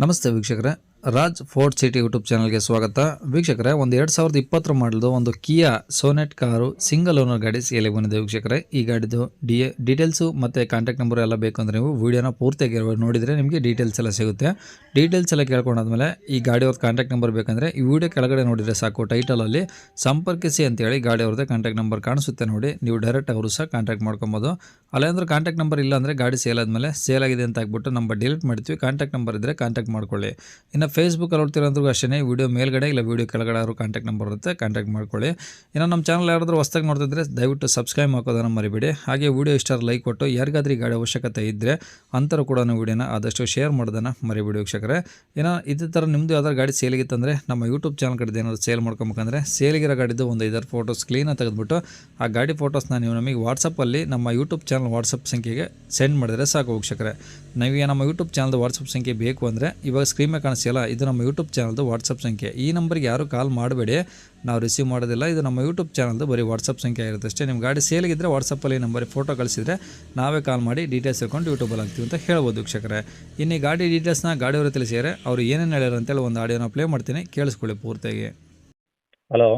ನಮಸ್ತೆ ವೀಕ್ಷಕರೇ, Raj fort city YouTube ಚಾನಲ್ಗೆ ಸ್ವಾಗತ. ವೀಕ್ಷಕರೇ, ಒಂದು 2020 ಮಾಡಲ್ದು ಒಂದು ಕಿಯಾ ಸೋನೆಟ್ ಕಾರು ಸಿಂಗಲ್ ಓನರ್ ಗಾಡಿ ಸೇಲಿಗೆ ಬಂದಿದೆ. ವೀಕ್ಷಕರೇ, ಈ ಗಾಡಿದು ಡೀಟೇಲ್ಸು ಮತ್ತು ಕಾಂಟ್ಯಾಕ್ಟ್ ನಂಬರ್ ಎಲ್ಲ ಬೇಕು ಅಂದರೆ ನೀವು ವೀಡಿಯೋನ ಪೂರ್ತಿಯಾಗಿ ನೋಡಿದರೆ ನಿಮಗೆ ಡೀಟೇಲ್ಸ್ ಎಲ್ಲ ಸಿಗುತ್ತೆ. ಡೀಟೇಲ್ಸ್ ಎಲ್ಲ ಕೇಳ್ಕೊಂಡಾದ್ಮೇಲೆ ಈ ಗಾಡಿಯವ್ರ ಕಾಂಟ್ಯಾಕ್ಟ್ ನಂಬರ್ ಬೇಕಂದರೆ ಈ ವಿಡಿಯೋ ಕೆಳಗಡೆ ನೋಡಿದರೆ ಸಾಕು, ಟೈಟಲಲ್ಲಿ ಸಂಪರ್ಕಿಸಿ ಅಂತೇಳಿ ಗಾಡಿಯವ್ರದ್ದೇ ಕಾಂಟ್ಯಾಕ್ಟ್ ನಂಬರ್ ಕಾಣಿಸುತ್ತೆ ನೋಡಿ, ನೀವು ಡೈರೆಕ್ಟ್ ಅವರು ಸಹ ಕಾಂಟ್ಯಾಕ್ಟ್ ಮಾಡ್ಕೊಬೋದು. ಅಲ್ಲಾಂದ್ರೆ ಕಾಂಟ್ಯಾಕ್ಟ್ ನಂಬರ್ ಇಲ್ಲ ಅಂದರೆ ಗಾಡಿ ಸೇಲ್ ಆದಮೇಲೆ ಸೇಲ್ ಆಗಿದೆ ಅಂತ ಹಾಕ್ಬಿಟ್ಟು ನಂಬರ್ ಡಿಲೀಟ್ ಮಾಡ್ತೀವಿ. ಕಾಂಟ್ಯಾಕ್ಟ್ ನಂಬರ್ ಇದ್ದರೆ ಕಾಂಟ್ಯಾಕ್ಟ್ ಮಾಡ್ಕೊಳ್ಳಿ. ಇನ್ನು ಫೇಸ್ಬುಕ್ಕಲ್ಲಿ ನೋಡ್ತಿರೋದ್ರಿಗೂ ಅಷ್ಟೇ, ವಿಡಿಯೋ ಮೇಲ್ಗಡೆ ಇಲ್ಲ ವಿಡಿಯೋ ಕೆಳಗಡೆ ಅವರು ಕಾಂಟ್ಯಾಕ್ಟ್ ನಂಬರ್ ಇರುತ್ತೆ, ಕಾಂಟ್ಯಾಕ್ಟ್ ಮಾಡ್ಕೊಳ್ಳಿ. ಇನ್ನು ನಮ್ಮ ಚಾನಲ್ ಯಾರಾದರೂ ಹೊಸ್ದಾಗಿ ನೋಡ್ತಿದ್ರೆ ದಯವಿಟ್ಟು ಸಬ್ಸ್ಕ್ರೈಬ್ ಹಾಕೋದನ್ನು ಮರಿಬೇಡಿ. ಹಾಗೆ ವಿಡಿಯೋ ಇಷ್ಟ ಲೈಕ್ ಕೊಟ್ಟು ಯಾರಿಗಾದ್ರೂ ಈ ಗಾಡಿ ಅವಶ್ಯಕತೆ ಇದ್ದರೆ ಅಂಥವ್ರು ಕೂಡ ವಿಡಿಯೋನ ಆದಷ್ಟು ಶೇರ್ ಮಾಡೋದನ್ನು ಮರಿಬೇಡಿ ವೀಕ್ಷಕರೇ. ಇನ್ನು ಇದೇ ಥರ ನಿಮ್ಮದು ಯಾವ್ದಾದ್ರು ಗಾಡಿ ಸೇಲಿಗಿತ್ತಂದರೆ ನಮ್ಮ ಯೂಟ್ಯೂಬ್ ಚಾನಲ್ ಕಡೆ ಏನಾದ್ರು ಸೇಲ್ ಮಾಡ್ಕೊಬೇಕಂದ್ರೆ ಸೇಲಿಗಿರೋ ಗಾಡಿದು ಒಂದು 5 ಫೋಟೋಸ್ ಕ್ಲೀನಾಗಿ ತೆಗೆದುಬಿಟ್ಟು ಆ ಗಾಡಿ ಫೋಟೋಸ್ನ ನೀವು ನಮಗೆ ವಾಟ್ಸಪ್ಪಲ್ಲಿ ನಮ್ಮ ಯೂಟ್ಯೂಬ್ ಚಾನಲ್ ವಾಟ್ಸಪ್ ಸಂಖ್ಯೆಗೆ ಸೆಂಡ್ ಮಾಡಿದರೆ ಸಾಕು ವೀಕ್ಷಕರೇ. ನೀವೇ ನಮ್ಮ ಯೂಟ್ಯೂಬ್ ಚಾನಲ್ದು ವಾಟ್ಸಪ್ ಸಂಖ್ಯೆ ಬೇಕು ಅಂದರೆ ಇವಾಗ ಸ್ಕ್ರೀನ್ ಮೇಲೆ ಕಾಣಿಸ್ತಿಲ್ಲ, ಇದು ನಮ್ಮ ಯೂಟ್ಯೂಬ್ ಚಾನಲ್ದು ವಾಟ್ಸಪ್ ಸಂಖ್ಯೆ. ಈ ನಂಬರ್ಗೆ ಯಾರು ಕಾಲ್ ಮಾಡಬೇಡಿ, ನಾವು ರಿಸೀವ್ ಮಾಡೋದಿಲ್ಲ. ಇದು ನಮ್ಮ ಯೂಟ್ಯೂಬ್ ಚಾನಲ್ದು ಬರೀ ವಾಟ್ಸಪ್ ಸಂಖ್ಯೆ ಇರುತ್ತೆ ಅಷ್ಟೇ. ನಿಮ್ಮ ಗಾಡಿ ಸೇಲಿಗಿದ್ದರೆ ವಾಟ್ಸಪ್ಪಲ್ಲಿ ನಂಬರಿಗೆ ಫೋಟೋ ಕಳಿಸಿದರೆ ನಾವೇ ಕಾಲ್ ಮಾಡಿ ಡೀಟೇಲ್ಸ್ ಹೇಳ್ಕೊಂಡು ಯೂಟ್ಯೂಬಲ್ಲಿ ಹಾಕ್ತೀವಿ ಅಂತ ಹೇಳ್ಬೋದು ವೀಕ್ಷಕರೇ. ಇನ್ನು ಈ ಗಾಡಿ ಡೀಟೇಲ್ಸ್ನ ಗಾಡಿಯವರು ತಿಳಿಸಿದರೆ ಅವ್ರು ಏನೇನು ಹೇಳ್ಯಾರ ಅಂತೇಳಿ ಒಂದು ಆಡಿಯೋನ ಪ್ಲೇ ಮಾಡ್ತೀನಿ, ಕೇಳಿಸ್ಕೊಳ್ಳಿ ಪೂರ್ತಿಯಾಗಿ. ಹಲೋ,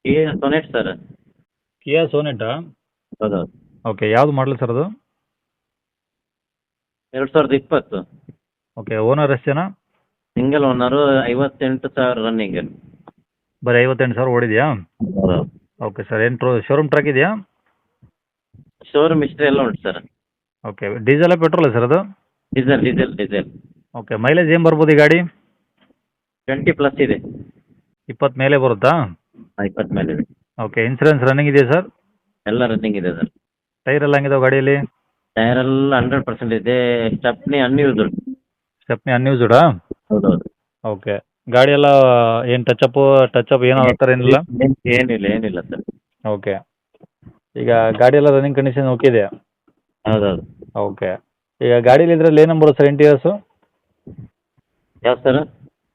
ಕಿಯಾ ಸೊನೆಟ್ ಸರ್. ಕಿಯಾ ಸೋನೆಟಾ? ಹೌದು. ಓಕೆ, ಯಾವ್ದು ಮಾಡಲ್ ಸರ್ ಅದು? 2020 ಓಕೆ, ಓನರ್ ಎಷ್ಟು ಜನ? Single owner, 58,000 running. ಬರೀ 58,000 ಓಡಿದೆಯಾ? ಹೌದು. ಓಕೆ ಸರ್, ಏನು ಶೋರೂಮ್ ಟ್ರ್ಯಾಕ್ ಇದೆಯಾ? ಶೋರೂಮ್ ಹಿಸ್ಟ್ರಿ ಎಲ್ಲ ಉಂಟು sir. Okay, diesel petrol sir ಅದು? ಡೀಸೆಲ್. ಓಕೆ, ಮೈಲೇಜ್ ಏನು ಬರ್ಬೋದು ಈ ಗಾಡಿ? 20+ ಇದೆ. 20 ಮೇಲೆ ಬರುತ್ತಾ? 20 ಮೇಲೆ ಇದೆ. ಓಕೆ, ಇನ್ಸೂರೆನ್ಸ್ ರನ್ನಿಂಗ್ ಇದೆಯಾ ಸರ್? ಎಲ್ಲ ರನ್ನಿಂಗ್ ಇದೆ ಸರ್. ಟೈರ್ ಎಲ್ಲ ಹೆಂಗಿದಾವೆ ಗಾಡಿಯಲ್ಲಿ? ಟೈರ್ ಎಲ್ಲ 100% ಇದೆ. ಸ್ಟೆಪ್ನಿ ಅನ್ಯೂಸ್ಡ್ ಉಂಟು. ಸ್ಟೆಪ್ನಿ ಅನ್ಯೂಸ್ಡಾ? ಹೌದೌದು. ಓಕೆ, ಗಾಡಿ ಎಲ್ಲ ಏನು ಟಚಪ್ ಏನೋ ಆ ಥರ ಏನಿಲ್ಲ? ಏನಿಲ್ಲ ಸರ್. ಓಕೆ, ಈಗ ಗಾಡಿ ಎಲ್ಲ ರನ್ನಿಂಗ್ ಕಂಡೀಷನ್ ಓಕೆ ಇದೆಯಾ? ಹೌದೌದು. ಓಕೆ, ಈಗ ಗಾಡೀಲಿ ಇದ್ರಲ್ಲಿ ಏನು ಬರುತ್ತೆ ಸರ್ ಇಂಟೀರಿಯರ್ಸು? ಯಾವ ಸರ್?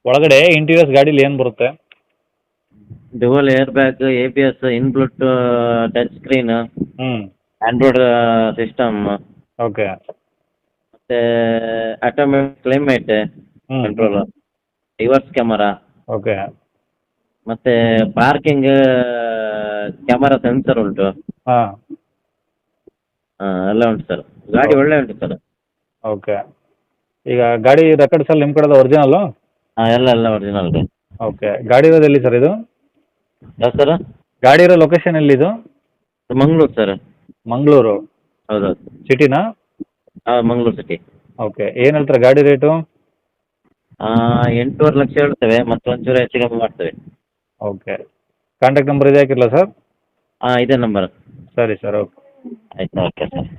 ಒಳಗಡೆ ಇಂಟೀರಿಯರ್ಸ್ ಗಾಡೀಲಿ ಏನು ಬರುತ್ತೆ? Dual air bag, ABS, inbuilt touch screen, Android system, okay. ಮತ್ತೆ automatic climate control, reverse camera, okay. ಮತ್ತೆ ಪಾರ್ಕಿಂಗ್ ಕ್ಯಾಮರಾ ಸೆನ್ಸರ್ ಉಂಟು. ಹಾಂ. ಎಲ್ಲ ಉಂಟು ಸರ್. ಗಾಡಿ ಒಳ್ಳೆ ಉಂಟು ಸರ್. ಓಕೆ, ಈಗ ಗಾಡಿ ರೆಕಾರ್ಡ್ಸ್ ಎಲ್ಲ ನಿಮ್ಮ ಕಡೆದು ಒರಿಜಿನಲ್ಲು? ಎಲ್ಲ ಒರಿಜಿನಲ್ ಇದೆ. ಓಕೆ, ಗಾಡಿ ಇರೋದು ಎಲ್ಲಿ ಸರ್ ಇದು? ಯಾವ ಸರ್? ಗಾಡಿ ಇರೋ ಲೊಕೇಶನ್ ಎಲ್ಲಿದು? ಮಂಗಳೂರು ಸರ್. ಮಂಗಳೂರು ಹೌದೌದು. ಸಿಟಿನಾ? ಮಂಗಳೂರು ಸಿಟಿ. ಓಕೆ, ಏನು ಹೇಳ್ತಾರೆ ಗಾಡಿ ರೇಟು? 8.5 ಲಕ್ಷ ಹೇಳ್ತೇವೆ, ಮತ್ತೆ ಒಂಚೂರು ಹೆಚ್ಚು ಕಮ್ಮಿ ಮಾಡ್ತೇವೆ. ಓಕೆ, ಕಾಂಟ್ಯಾಕ್ಟ್ ನಂಬರ್ ಇದೆ ಹಾಕಿರಲ್ಲ ಸರ್? ಇದೇ ನಂಬರ್. ಸರಿ ಸರ್, ಓಕೆ. ಆಯ್ತು, ಓಕೆ ಸರ್.